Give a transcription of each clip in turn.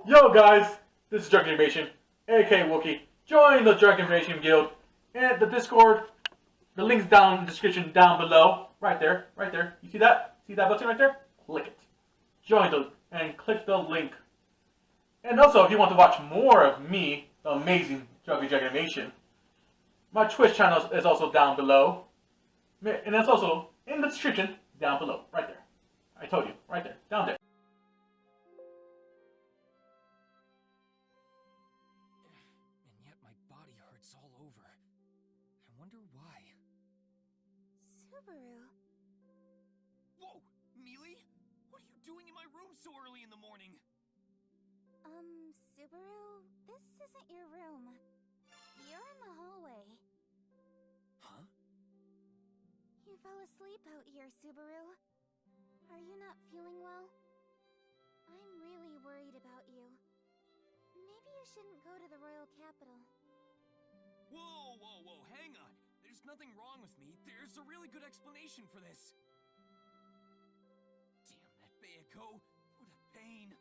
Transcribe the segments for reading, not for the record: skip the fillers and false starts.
Yo guys, this is Drunken Invasion, aka Wookie. Join the Drunken Invasion Guild and the Discord. The link's down in the description down below. Right there, right there. You see that? See that button right there? Click it. Join the and click the link. And also, if you want to watch more of me, the amazing Drunken Animation, my Twitch channel is also down below. And that's also in the description down below. Right there. I told you. Right there. Down there. And yet my body hurts all over. I wonder why. Subaru. Whoa! Mealy? What are you doing in my room so early in the morning? Subaru, this isn't your room. You're in the hallway. Huh? You fell asleep out here, Subaru. Are you not feeling well? I'm really worried about you. Maybe you shouldn't go to the royal capital. Whoa, hang on. There's nothing wrong with me. There's a really good explanation for this. Damn that Bayako. What a pain.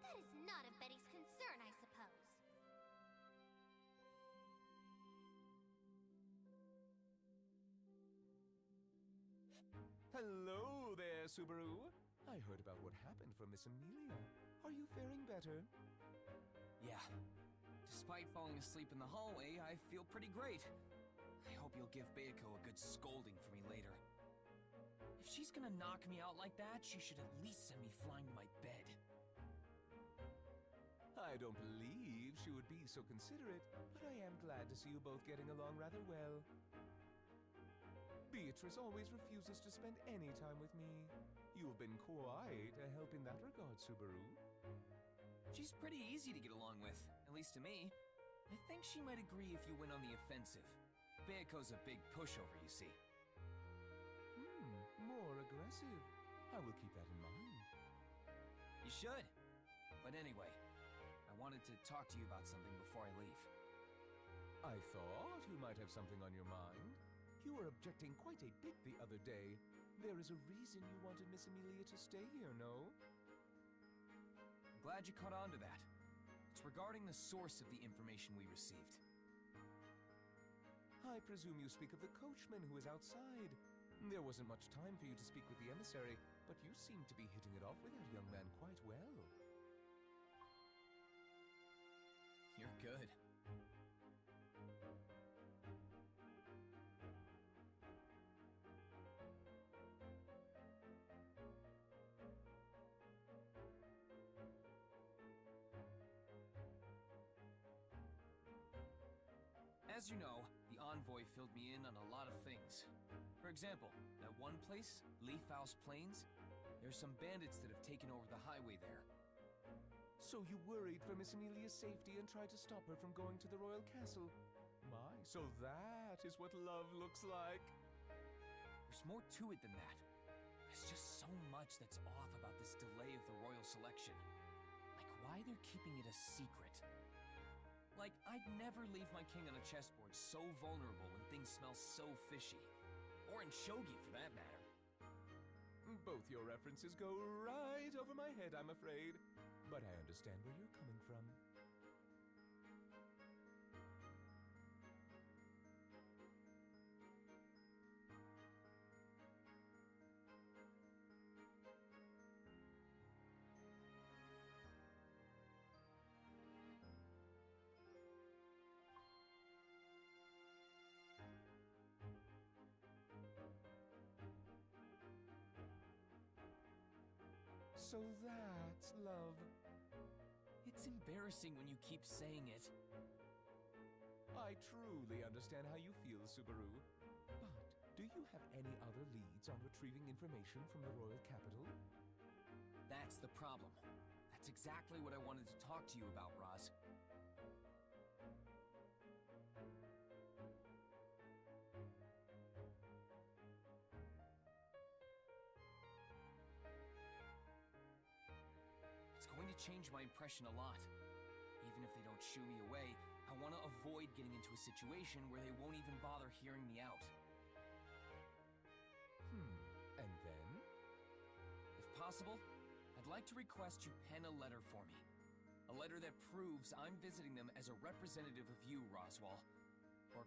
That is not of Betty's concern, I suppose. Hello there, Subaru. I heard about what happened from Miss Amelia. Are you faring better? Yeah. Despite falling asleep in the hallway, I feel pretty great. I hope you'll give Bayako a good scolding for me later. If she's gonna knock me out like that, she should at least send me flying to my bed. I don't believe she would be so considerate, but I am glad to see you both getting along rather well. Beatrice always refuses to spend any time with me. You've been quite a help in that regard, Subaru. She's pretty easy to get along with, at least to me. I think she might agree if you went on the offensive. Bayako's a big pushover, you see. More aggressive. I will keep that in mind. You should. But anyway, I wanted to talk to you about something before I leave. I thought you might have something on your mind. You were objecting quite a bit the other day. There is a reason you wanted Miss Amelia to stay here, no? I'm glad you caught on to that. It's regarding the source of the information we received. I presume you speak of the coachman who is outside. There wasn't much time for you to speak with the emissary, but you seem to be hitting it off with that young man quite well. You're good. As you know, the envoy filled me in on a lot of things. For example, at one place, Leaf House Plains, there's some bandits that have taken over the highway there. So you worried for Miss Amelia's safety and tried to stop her from going to the royal castle. My, so that is what love looks like. There's more to it than that. There's just so much that's off about this delay of the royal selection. Like why they're keeping it a secret. Like, I'd never leave my king on a chessboard so vulnerable when things smell so fishy. Or in shogi, for that matter. Both your references go right over my head, I'm afraid. But I understand where you're coming from. So that's love. It's embarrassing when you keep saying it. I truly understand how you feel, Subaru. But do you have any other leads on retrieving information from the royal capital? That's the problem. That's exactly what I wanted to talk to you about, Roz. change my impression a lot. Even if they don't shoo me away, I want to avoid getting into a situation where they won't even bother hearing me out. And then? If possible, I'd like to request you pen a letter for me. A letter that proves I'm visiting them as a representative of you, Roswell. Or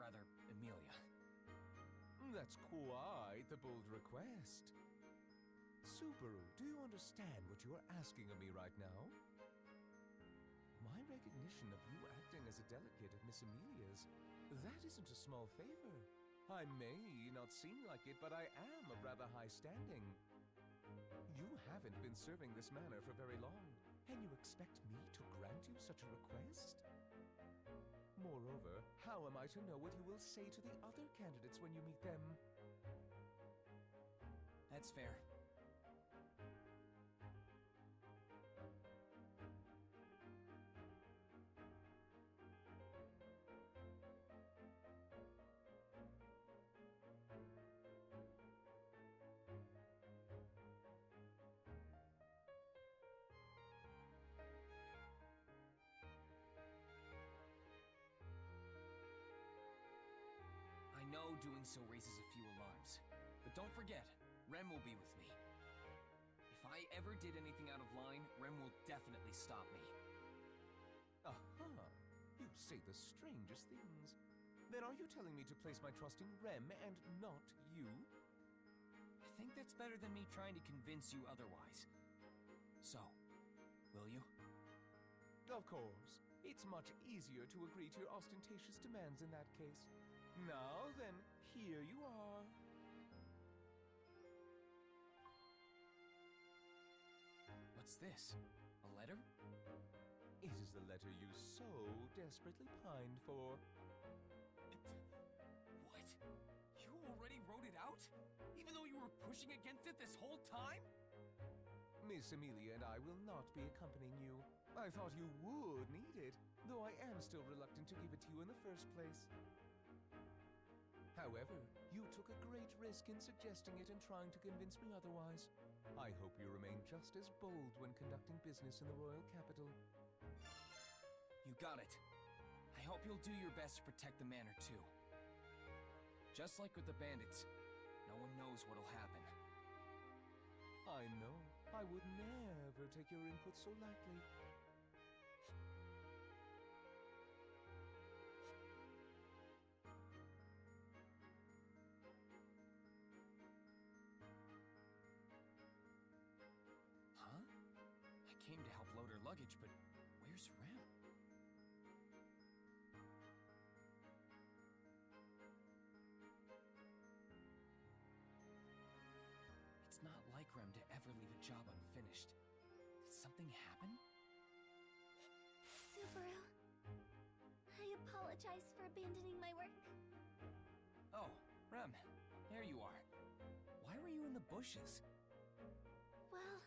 rather, Emilia. That's quite the bold request. Subaru, do you understand what you are asking of me right now? My recognition of you acting as a delegate at Miss Emilia's, that isn't a small favor. I may not seem like it, but I am of rather high standing. You haven't been serving this manor for very long, and you expect me to grant you such a request? Moreover, how am I to know what you will say to the other candidates when you meet them? That's fair. I know doing so raises a few alarms, but don't forget, Rem will be with me. If I ever did anything out of line, Rem will definitely stop me. Aha! You say the strangest things. Then are you telling me to place my trust in Rem and not you? I think that's better than me trying to convince you otherwise. So, will you? Of course. It's much easier to agree to your ostentatious demands in that case. Now then, here you are. What's this? A letter? It is the letter you so desperately pined for. What? You already wrote it out? Even though you were pushing against it this whole time? Miss Emilia and I will not be accompanying you. I thought you would need it, though I am still reluctant to give it to you in the first place. However, you took a great risk in suggesting it and trying to convince me otherwise. I hope you remain just as bold when conducting business in the royal capital. You got it. I hope you'll do your best to protect the manor too. Just like with the bandits, no one knows what'll happen. I know. I would never take your input so lightly. Huh? I came to help load her luggage, but where's Rem? It's not like Rem to ever leave a job unfinished. Did something happen? Subaru, I apologize for abandoning my work. Oh, Rem, there you are. Why were you in the bushes? Well,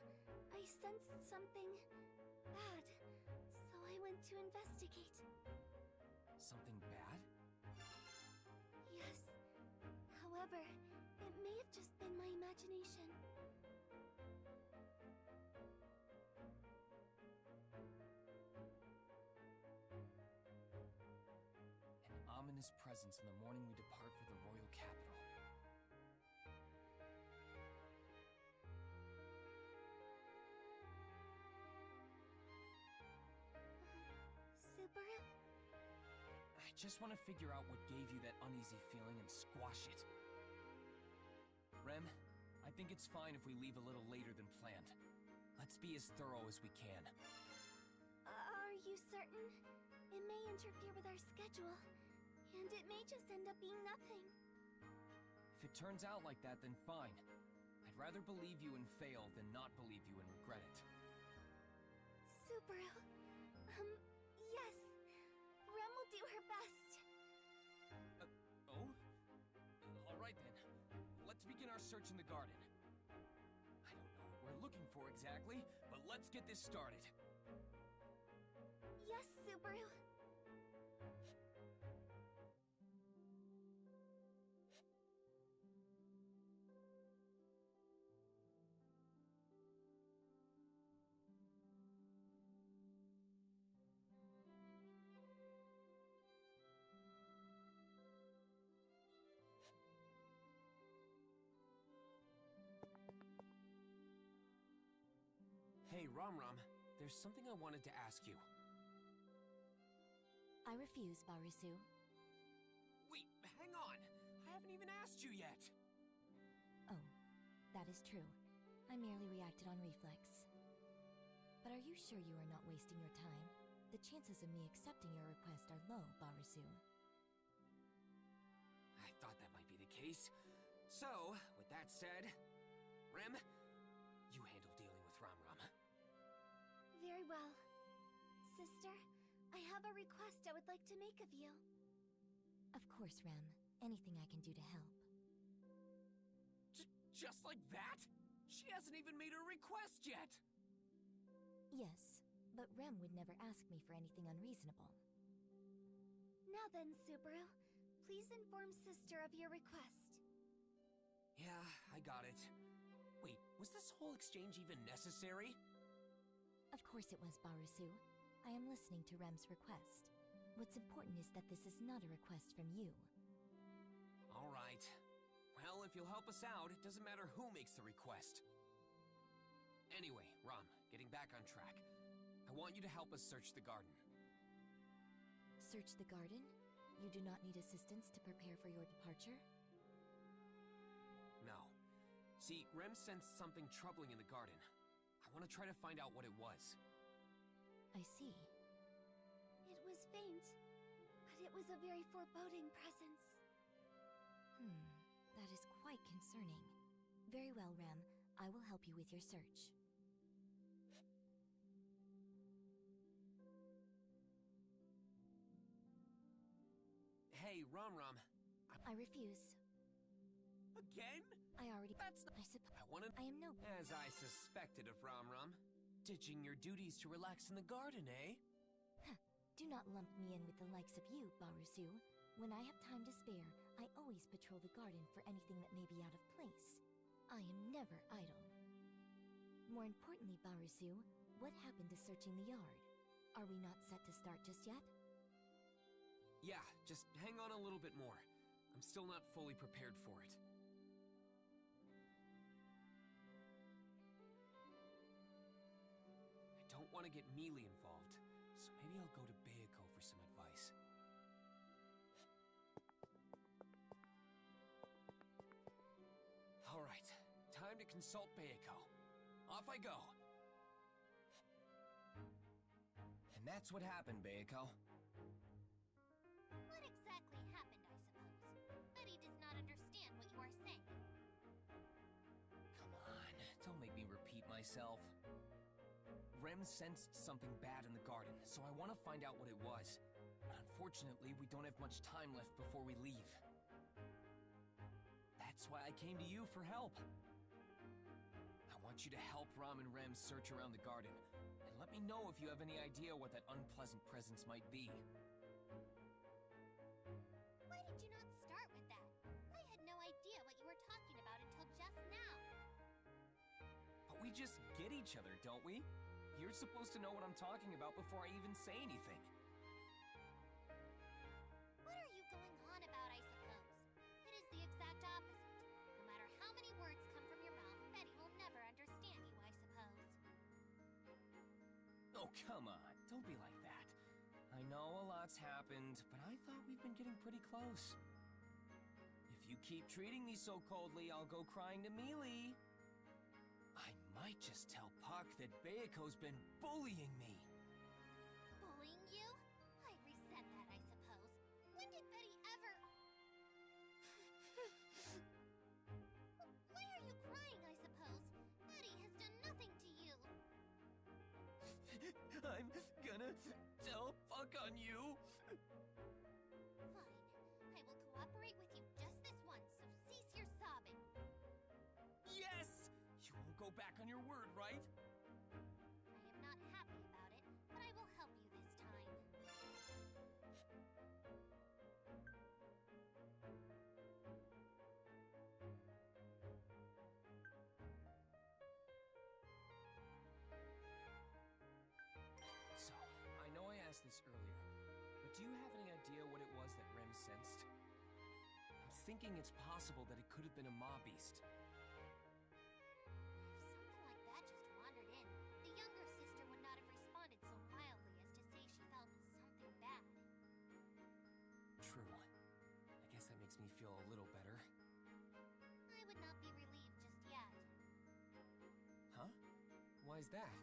I sensed something bad, so I went to investigate. Something bad? Yes. However, it may have just been my imagination. An ominous presence in the morning we depart for the royal capital. Subaru? I just want to figure out what gave you that uneasy feeling and squash it. Rem, I think it's fine if we leave a little later than planned. Let's be as thorough as we can. Are you certain? It may interfere with our schedule, and it may just end up being nothing. If it turns out like that, then fine. I'd rather believe you and fail than not believe you and regret it. Subaru, yes. Rem will do her best. Oh? Alright then. Let's begin our search in the garden. I don't know what we're looking for exactly, but let's get this started. Yes, Subaru. Rom, there's something I wanted to ask you. I refuse, Barusu. Wait, hang on! I haven't even asked you yet! Oh, that is true. I merely reacted on reflex. But are you sure you are not wasting your time? The chances of me accepting your request are low, Barusu. I thought that might be the case. So, with that said, Rem, you handle dealing with Rom. Very well. Sister, I have a request I would like to make of you. Of course, Rem. Anything I can do to help. Just like that? She hasn't even made her request yet! Yes, but Rem would never ask me for anything unreasonable. Now then, Subaru, please inform Sister of your request. Yeah, I got it. Wait, was this whole exchange even necessary? Of course it was, Barusu. I am listening to Rem's request. What's important is that this is not a request from you. Alright. Well, if you'll help us out, it doesn't matter who makes the request. Anyway, Rom, getting back on track. I want you to help us search the garden. Search the garden? You do not need assistance to prepare for your departure? No. See, Rem sensed something troubling in the garden. I want to try to find out what it was. I see. It was faint, but it was a very foreboding presence. That is quite concerning. Very well, Rem. I will help you with your search. Hey, Rom, I refuse. Again? I already... That's not... I suppose... I want to... I am no... As I suspected of Rom. Ditching your duties to relax in the garden, eh? Do not lump me in with the likes of you, Barusu. When I have time to spare, I always patrol the garden for anything that may be out of place. I am never idle. More importantly, Barusu, what happened to searching the yard? Are we not set to start just yet? Yeah, just hang on a little bit more. I'm still not fully prepared for it. I don't want to get Mealy involved, so maybe I'll go to Bayako for some advice. Alright, time to consult Bayako. Off I go! And that's what happened, Bayako. What exactly happened, I suppose? Betty does not understand what you are saying. Come on, don't make me repeat myself. Rem sensed something bad in the garden, so I want to find out what it was. But unfortunately, we don't have much time left before we leave. That's why I came to you for help. I want you to help Rom and Rem search around the garden, and let me know if you have any idea what that unpleasant presence might be. Why did you not start with that? I had no idea what you were talking about until just now. But we just get each other, don't we? You're supposed to know what I'm talking about before I even say anything. What are you going on about, I suppose? It is the exact opposite. No matter how many words come from your mouth, Betty will never understand you, I suppose. Oh, come on. Don't be like that. I know a lot's happened, but I thought we've been getting pretty close. If you keep treating me so coldly, I'll go crying to Mealy. I might just tell Puck that Bayako's been bullying me. Bullying you? I resent that, I suppose. When did Betty ever... Why are you crying, I suppose? Betty has done nothing to you. I'm gonna tell Puck on you. Fine. I will cooperate with you just this once, so cease your sobbing. Yes! You won't go back on your word, right? I am not happy about it, but I will help you this time. So, I know I asked this earlier, but do you have any idea what it was that Rem sensed? I'm thinking it's possible that it could have been a mob beast. If something like that just wandered in, the younger Why's that?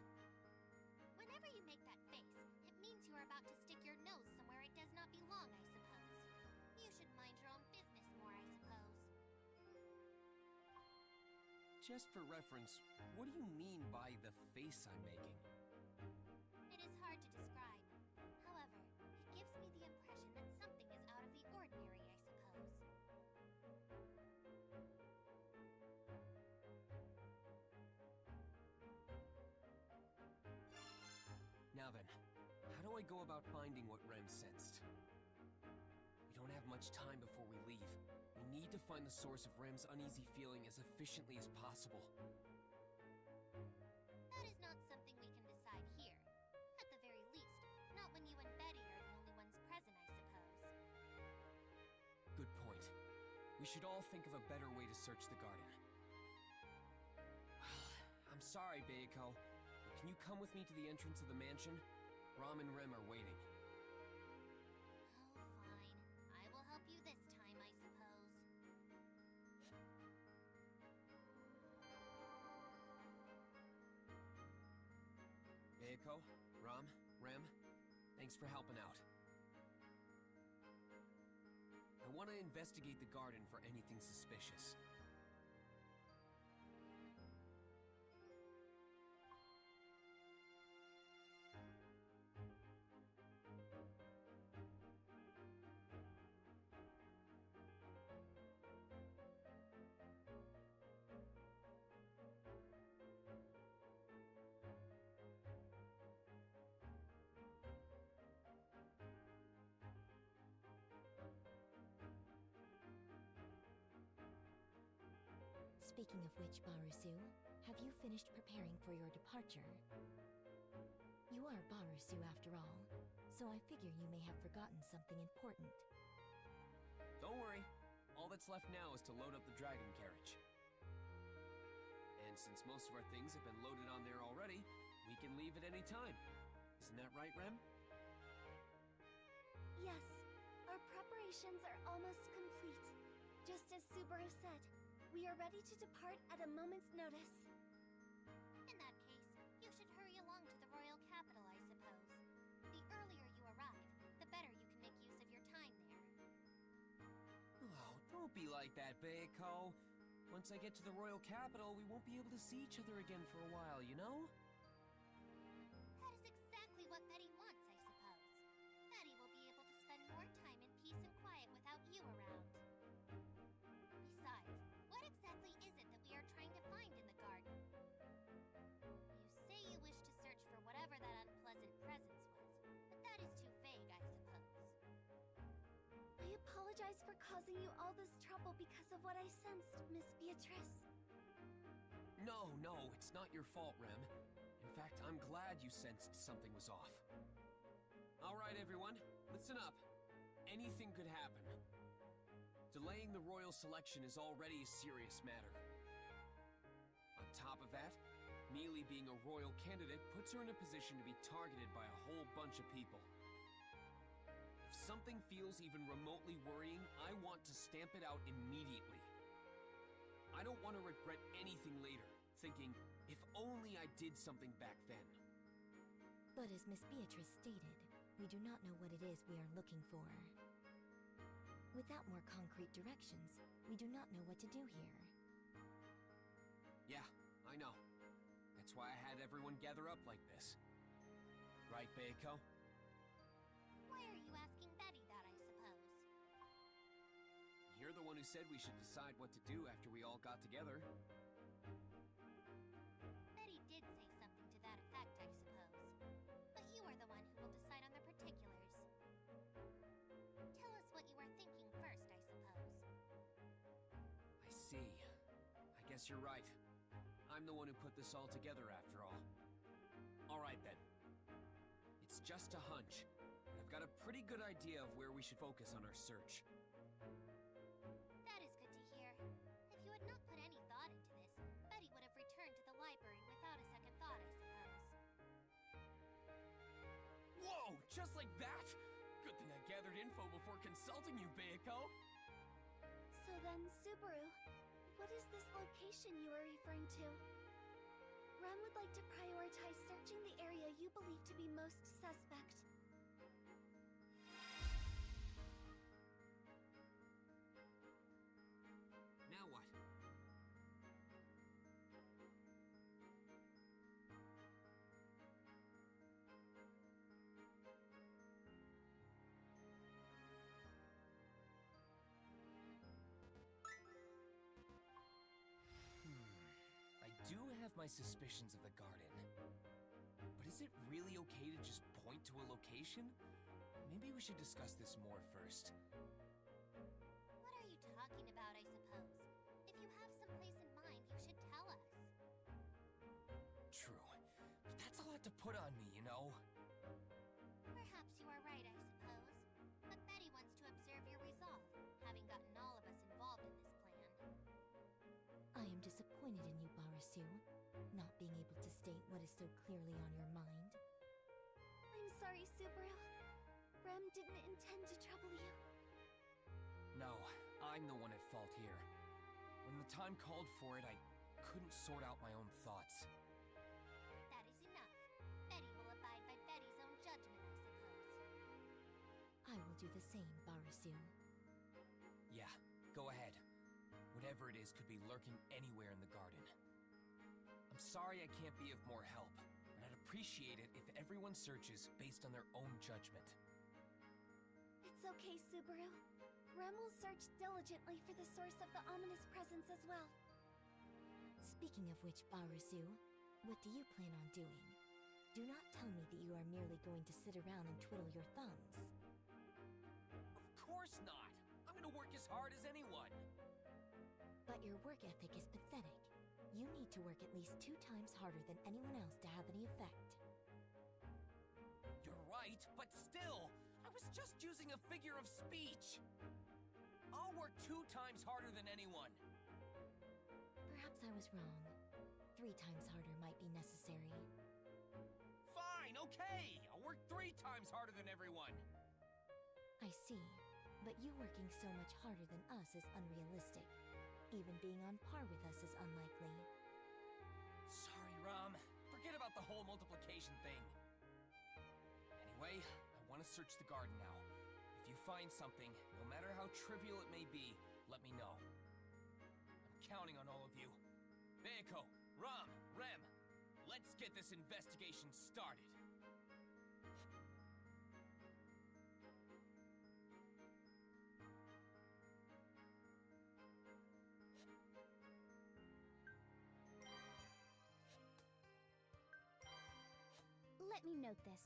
Whenever you make that face, it means you are about to stick your nose somewhere it does not belong, I suppose. You should mind your own business more, I suppose. Just for reference, what do you mean by the face I'm making? It is hard to describe. However, it gives me the impression that something is out of the ordinary, I suppose. Now then, how do I go about finding what Rem sensed? We don't have much time before we leave. We need to find the source of Rem's uneasy feeling as efficiently as possible. That is not something we can decide here. At the very least, not when you and Betty are the only ones present, I suppose. Good point. We should all think of a better way to search the garden. Well, I'm sorry, Beiko. Can you come with me to the entrance of the mansion? Rom and Rem are waiting. Oh, fine. I will help you this time, I suppose. Beiko, Rom, Rem, thanks for helping out. I want to investigate the garden for anything suspicious. Speaking of which, Barusu, have you finished preparing for your departure? You are Barusu after all, so I figure you may have forgotten something important. Don't worry. All that's left now is to load up the dragon carriage. And since most of our things have been loaded on there already, we can leave at any time. Isn't that right, Rem? Yes, our preparations are almost complete. Just as Subaru said, we are ready to depart at a moment's notice. In that case, you should hurry along to the royal capital, I suppose. The earlier you arrive, the better you can make use of your time there. Oh, don't be like that, Beiko. Once I get to the royal capital, we won't be able to see each other again for a while, you know? That is exactly what Betty wants, I suppose. Betty will be able to spend more time in peace and quiet without you around. Besides, what exactly is it that we are trying to find in the garden? You say you wish to search for whatever that unpleasant presence was, but that is too vague, I suppose. I apologize for causing you all this trouble because of what I sensed, Miss Beatrice. No, it's not your fault, Rem. In fact, I'm glad you sensed something was off. All right, everyone, listen up. Anything could happen. Delaying the royal selection is already a serious matter. On top of that, Neely being a royal candidate puts her in a position to be targeted by a whole bunch of people. If something feels even remotely worrying, I want to stamp it out immediately. I don't want to regret anything later, thinking, if only I did something back then. But as Miss Beatrice stated, we do not know what it is we are looking for. Without more concrete directions, we do not know what to do here. Yeah, I know. That's why I had everyone gather up like this. Right, Beiko? Why are you asking Betty that, I suppose? You're the one who said we should decide what to do after we all got together. Betty did say something to that effect, I suppose. But you are the one who will decide on the particulars. Tell us what you are thinking first, I suppose. I see. I guess you're right. I'm the one who put this all together after all. Alright then. It's just a hunch. I've got a pretty good idea of where we should focus on our search. That is good to hear. If you had not put any thought into this, Betty would have returned to the library without a second thought, I suppose. Whoa! Just like that? Good thing I gathered info before consulting you, Beiko! So then, Subaru, what is this location you are referring to? Rem would like to prioritize searching the area you believe to be most suspect. Now what? I do have my suspicions of the garden. But is it really okay to just point to a location? Maybe we should discuss this more first. What are you talking about, I suppose? If you have some place in mind, you should tell us. True. But that's a lot to put on me, you know? Perhaps you are right, I suppose. But Betty wants to observe your resolve, having gotten all of us involved in this plan. I am disappointed in you, Barasu, not being able to state what is so clearly on your mind. I'm sorry, Subaru. Rem didn't intend to trouble you. No, I'm the one at fault here. When the time called for it, I couldn't sort out my own thoughts. That is enough. Betty will abide by Betty's own judgment, I suppose. I will do the same, Barasu. Yeah, go ahead. Whatever it is could be lurking anywhere in the garden. I'm sorry I can't be of more help, but I'd appreciate it if everyone searches based on their own judgment. It's okay, Subaru. Rem will search diligently for the source of the ominous presence as well. Speaking of which, Barasu, what do you plan on doing? Do not tell me that you are merely going to sit around and twiddle your thumbs. Of course not! I'm gonna work as hard as anyone! But your work ethic is pathetic. You need to work at least 2 times harder than anyone else to have any effect. You're right, but still, I was just using a figure of speech! I'll work 2 times harder than anyone! Perhaps I was wrong. 3 times harder might be necessary. Fine, okay! I'll work 3 times harder than everyone! I see. But you working so much harder than us is unrealistic. Even being on par with us is unlikely. Sorry, Rom. Forget about the whole multiplication thing. Anyway, I want to search the garden now. If you find something, no matter how trivial it may be, let me know. I'm counting on all of you. Beiko, Rom, Rem, let's get this investigation started. Let me note this.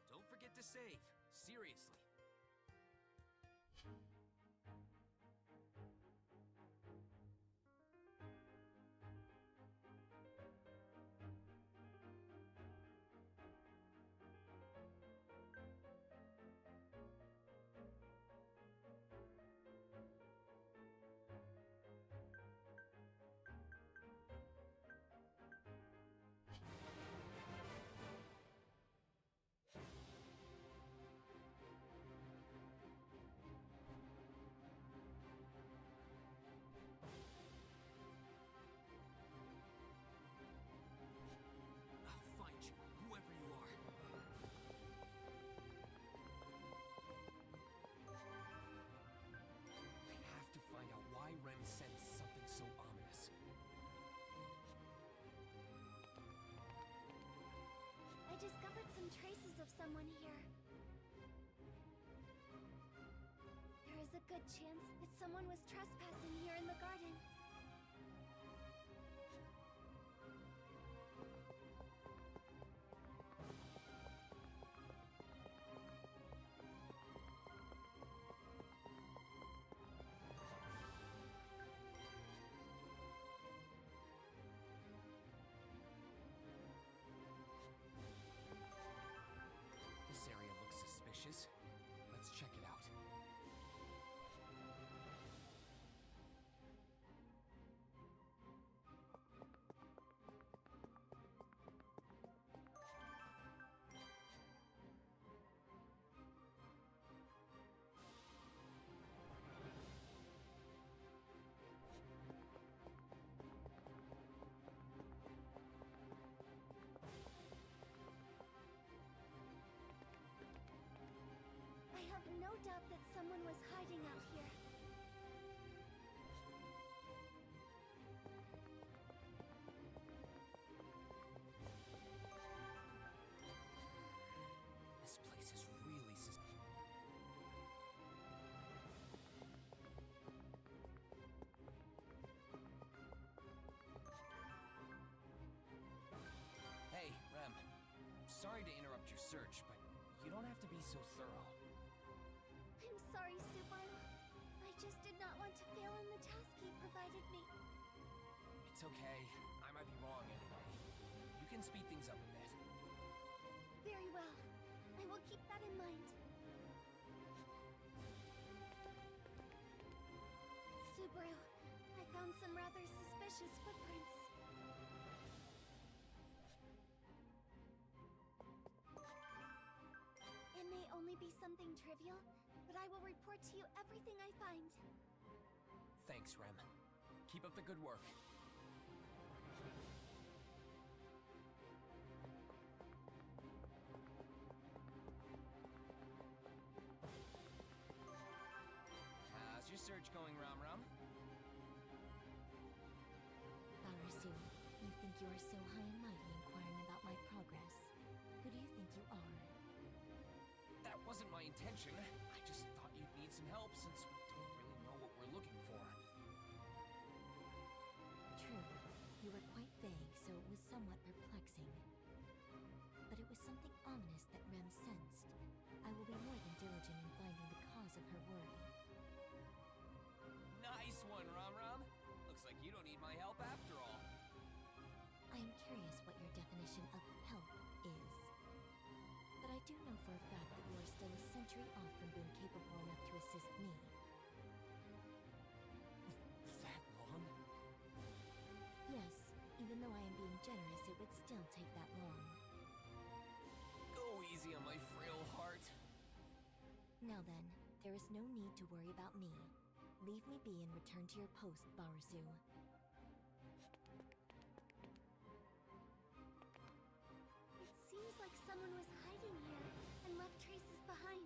Don't forget to save. Seriously. I'll find you, whoever you are. I have to find out why Rem sensed something so ominous. I discovered some traces of someone here. There is a good chance that someone was trespassing here in the garden. This area looks suspicious. Let's check it out. search, but you don't have to be so thorough. I'm sorry, Subaru. I just did not want to fail in the task you provided me. It's okay. I might be wrong anyway. You can speed things up a bit. Very well. I will keep that in mind. Subaru, I found some rather suspicious footprints. It may only be something trivial, but I will report to you everything I find. Thanks, Rem. Keep up the good work. How's your search going, Ram Ram? Barusu, you think you are so high and mighty inquiring about my progress. Who do you think you are? That wasn't my intention. I just thought you'd need some help since we don't really know what we're looking for. True. You were quite vague, so it was somewhat perplexing. But it was something ominous that Rem sensed. I will be more than diligent in finding the cause of her worry. Nice one, Ram Ram. Looks like you don't need my help after all. I am curious what your definition of help is. But I do know for a fact that you are still a century off from being capable enough to assist me. That long? Yes, even though I am being generous, it would still take that long. Go easy on my frail heart. Now then, there is no need to worry about me. Leave me be and return to your post, Barusu. It seems like someone was hiding here and left traces behind.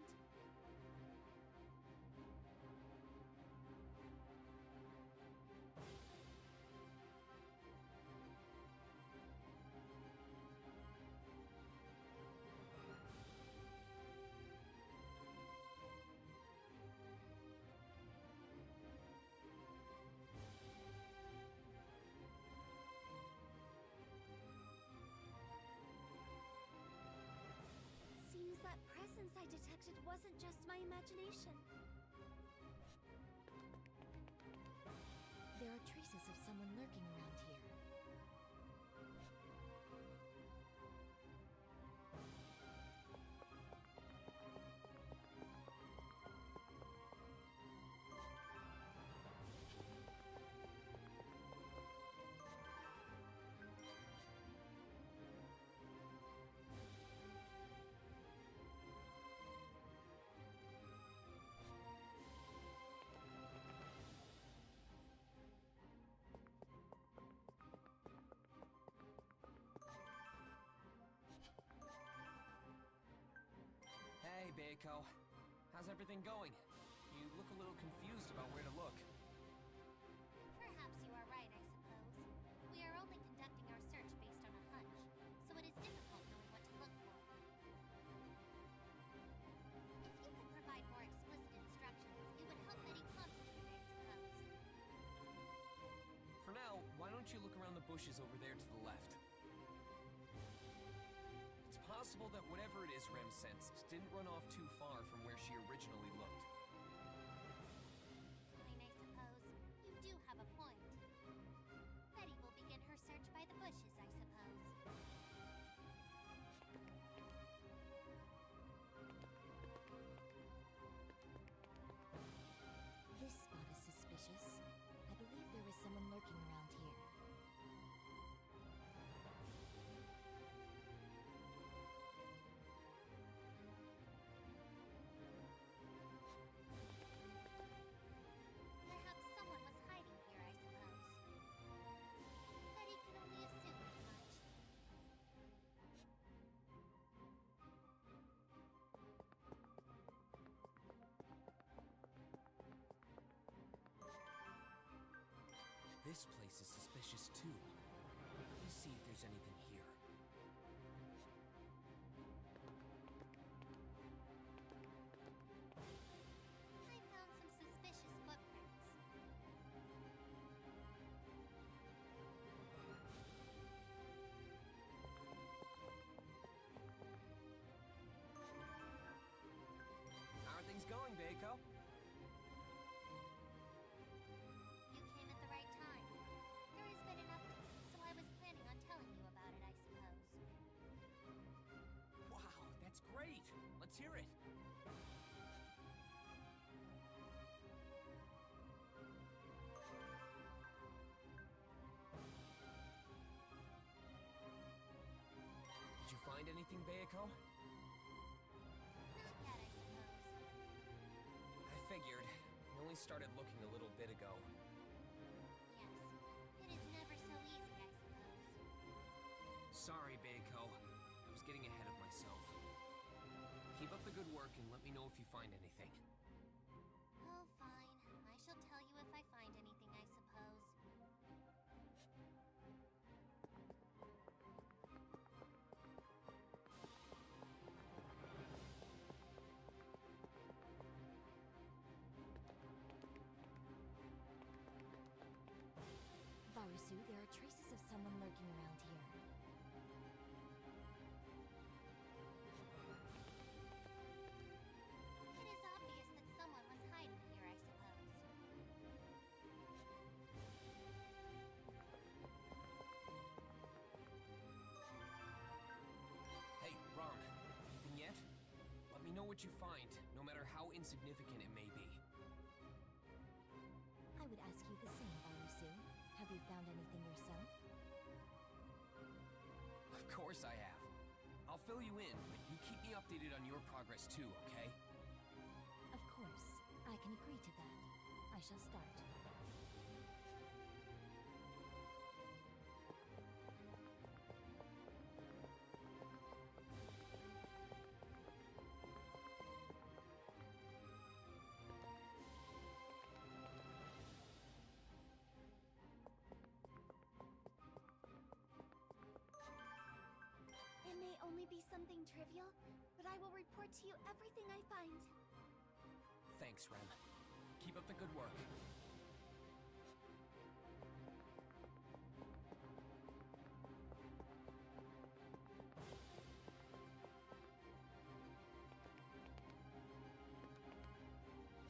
Seems that presence I detected wasn't just my imagination. There are traces of someone lurking around here. Hey, Beiko. How's everything going? You look a little confused about where to look. Perhaps you are right, I suppose. We are only conducting our search based on a hunch, so it is difficult knowing what to look for. If you could provide more explicit instructions, it would help Betty concentrate, I suppose. For now, why don't you look around the bushes over there to the left? It's possible that whatever it is Rem sensed didn't run off too far from where she originally looked. Fine, I suppose. You do have a point. Betty will begin her search by the bushes, I suppose. This spot is suspicious. I believe there was someone lurking around here. Perhaps someone was hiding here, I suppose. Betty can only assume as much. This place is suspicious too. Let me see if there's anything here. I found some suspicious footprints. Bayako? Not yet, I suppose. I figured. We only started looking a little bit ago. Yes. It is never so easy, I suppose. Sorry, Bayako. I was getting ahead of myself. Keep up the good work and let me know if you find anything. Oh, fine. I shall tell you if I find anything, I suppose. Barusu, there are traces of someone lurking around here. It is obvious that someone was hiding here, I suppose. Hey, Rom. Anything yet? Let me know what you find, no matter how insignificant it may be. I would ask you the same, Barusu. Have you found anything yourself? Of course I have. I'll fill you in, but you keep me updated on your progress too, okay? Of course. I can agree to that. I shall start. It may only be something trivial, but I will report to you everything I find. Thanks, Rem. Keep up the good work.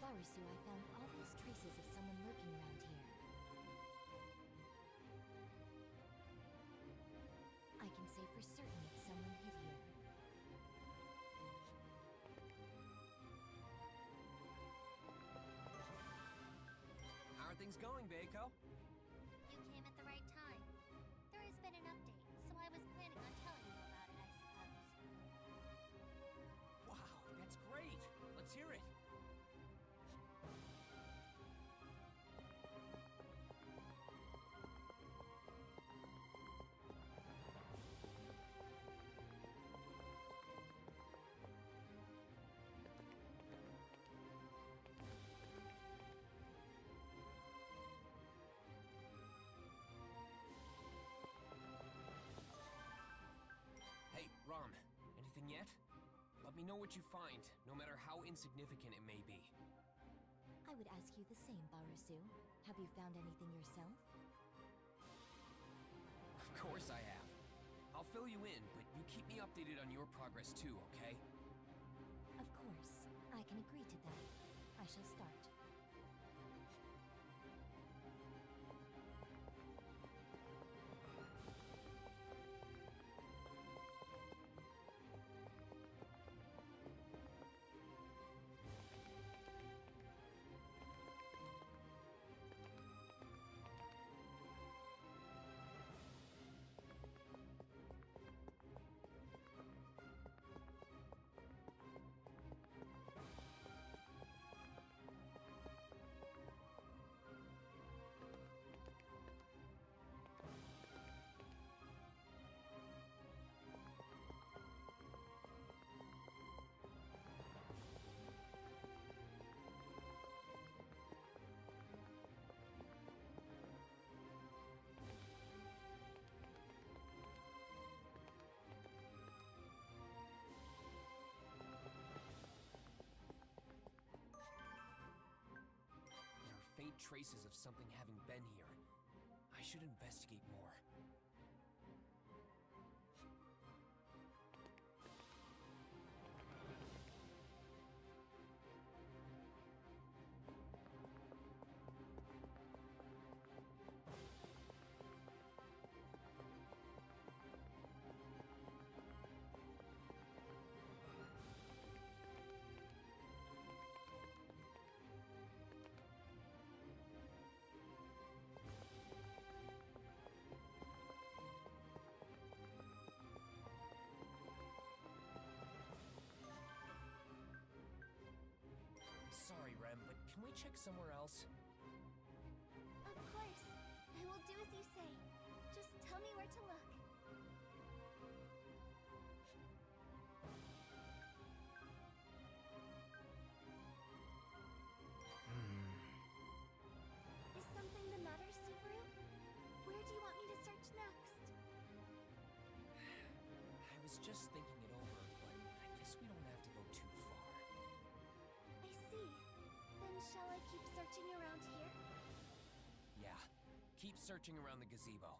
Barusu, I found obvious traces of someone lurking around here. I can say for certain that someone hid here. How are things going, Bayako? You came at the right time. There has been an update, so I was planning on telling you about it, I suppose. Wow, that's great! Let's hear it! Hey, Rom, anything yet? Let me know what you find, no matter how insignificant it may be. I would ask you the same, Barusu. Have you found anything yourself? Of course I have. I'll fill you in, but you keep me updated on your progress too, okay? Of course. I can agree to that. I shall start. There are faint traces of something having been here. I should investigate more. can we check somewhere else? Of course. I will do as you say. Just tell me where to look. Is something the matter, Subaru? Where do you want me to search next? I was just thinking it over, but I guess we don't have to go too far. I see. Then shall I keep searching around here? Yeah, keep searching around the gazebo.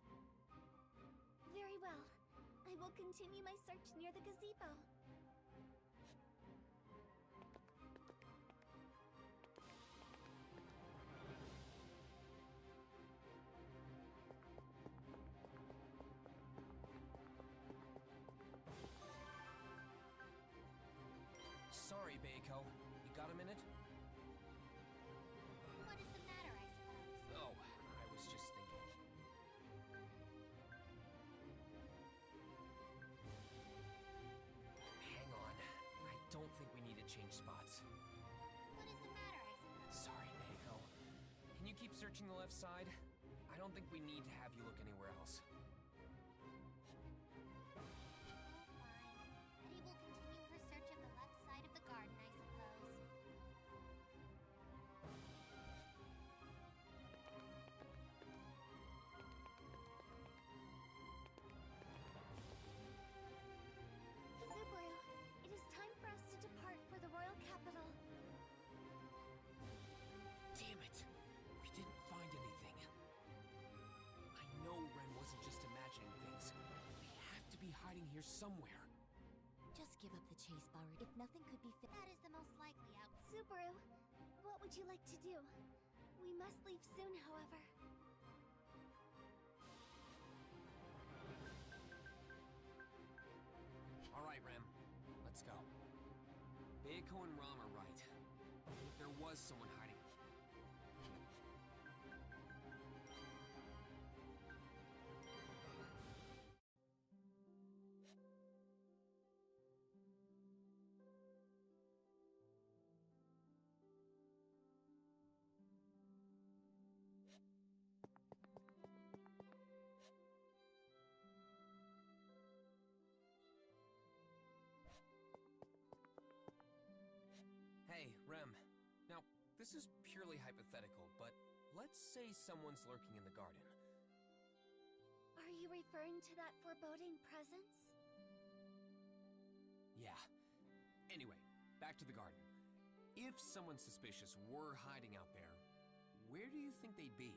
Very well. I will continue my search near the gazebo. Sorry, Beiko. You got a minute? What is the matter, I suppose? Oh, I was just thinking. Hang on. I don't think we need to change spots. What is the matter, I suppose? Sorry, Beiko. Can you keep searching the left side? I don't think we need to have you look anywhere else. Oh, fine. Betty will continue her search of the left side of the garden, I suppose. Subaru, it is time for us to depart for the royal capital. Damn it! We didn't find anything. I know Ren wasn't just imagining things. We have to be hiding here somewhere. Just give up the chase, Baru. If nothing could be That is the most likely outcome. Subaru, what would you like to do? We must leave soon, however. All right, Rem. Let's go. Beiko and Ram are right. If there was someone hiding... Hey, Rem. Now, this is purely hypothetical, but let's say someone's lurking in the garden. Are you referring to that foreboding presence? Yeah. Anyway, back to the garden. If someone suspicious were hiding out there, where do you think they'd be?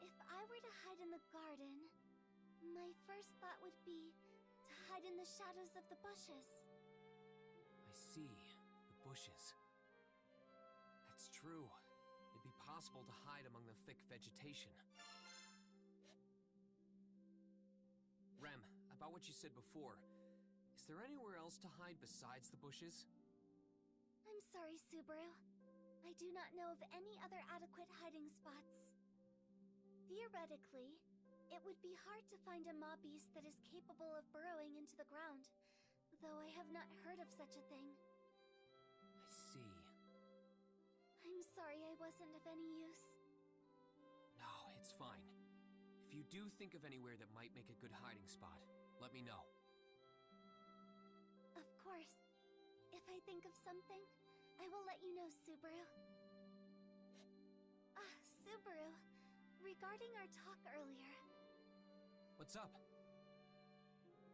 If I were to hide in the garden, my first thought would be to hide in the shadows of the bushes. I see. The bushes. That's true. It'd be possible to hide among the thick vegetation. Rem, about what you said before, is there anywhere else to hide besides the bushes? I'm sorry, Subaru. I do not know of any other adequate hiding spots. Theoretically, it would be hard to find a mob beast that is capable of burrowing into the ground, though I have not heard of such a thing. I see. I'm sorry I wasn't of any use. No, it's fine. If you do think of anywhere that might make a good hiding spot, let me know. Of course. If I think of something, I will let you know, Subaru. Ah, Subaru. Regarding our talk earlier, What's up?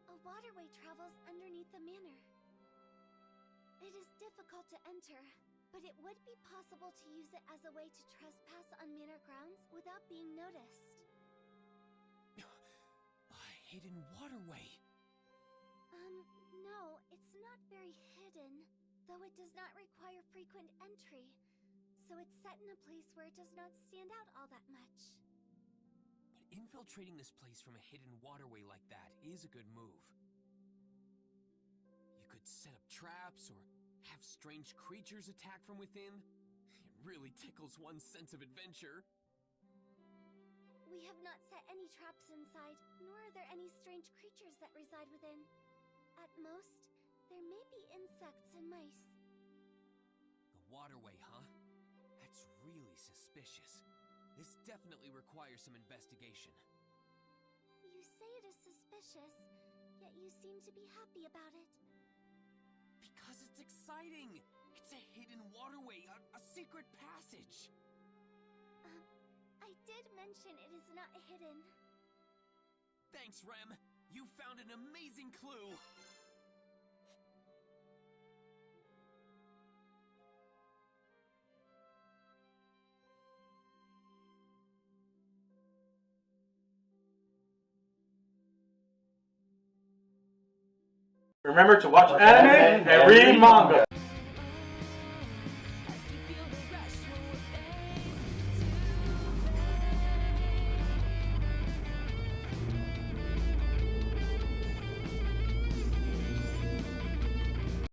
a waterway travels underneath the manor. It is difficult to enter, but it would be possible to use it as a way to trespass on manor grounds without being noticed. A hidden waterway. No, it's not very hidden, though it does not require frequent entry, so it's set in a place where it does not stand out all that much. But infiltrating this place from a hidden waterway like that is a good move. You could set up traps or have strange creatures attack from within. It really tickles one's sense of adventure. We have not set any traps inside, nor are there any strange creatures that reside within. At most, there may be insects and mice. The waterway, huh? That's really suspicious. This definitely requires some investigation. You say it is suspicious, yet you seem to be happy about it. Because it's exciting! It's a hidden waterway, a secret passage! I did mention it is not hidden. Thanks, Rem! You found an amazing clue! Remember to watch anime and read manga.